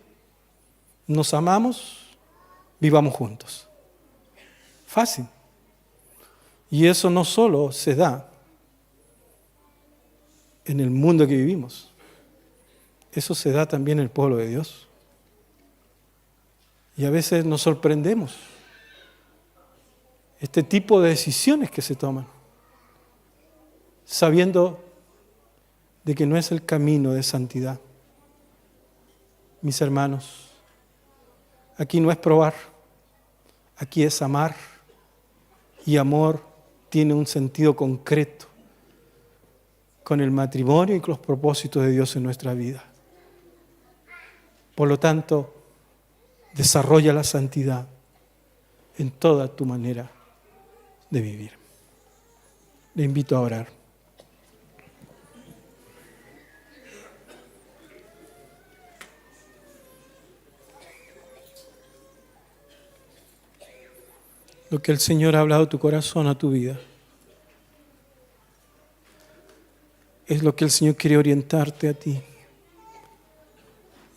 nos amamos, vivamos juntos. Fácil. Y eso no solo se da en el mundo que vivimos, eso se da también en el pueblo de Dios. Y a veces nos sorprendemos este tipo de decisiones que se toman, sabiendo de que no es el camino de santidad. Mis hermanos, aquí no es probar, aquí es amar, y amor tiene un sentido concreto. con el matrimonio y con los propósitos de Dios en nuestra vida. Por lo tanto, desarrolla la santidad en toda tu manera de vivir. Le invito a orar. Lo que el Señor ha hablado a tu corazón, a tu vida, es lo que el Señor quiere orientarte a ti.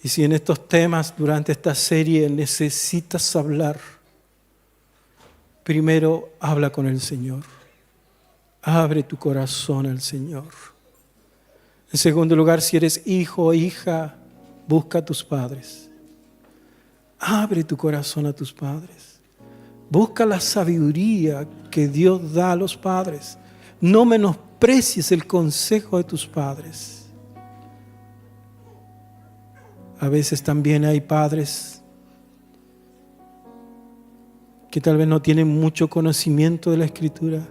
Y si en estos temas, durante esta serie, necesitas hablar, primero habla con el Señor. Abre tu corazón al Señor. En segundo lugar, si eres hijo o hija, busca a tus padres. Abre tu corazón a tus padres. Busca la sabiduría que Dios da a los padres. No menosprecies el consejo de tus padres. A veces también hay padres que tal vez no tienen mucho conocimiento de la Escritura,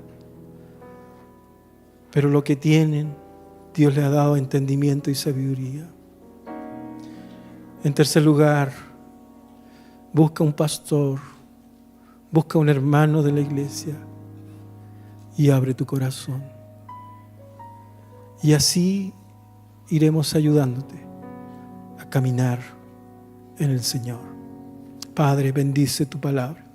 pero lo que tienen, Dios le ha dado entendimiento y sabiduría. En tercer lugar, busca un pastor, busca un hermano de la iglesia y abre tu corazón. Y así iremos ayudándote a caminar en el Señor. Padre, bendice tu palabra.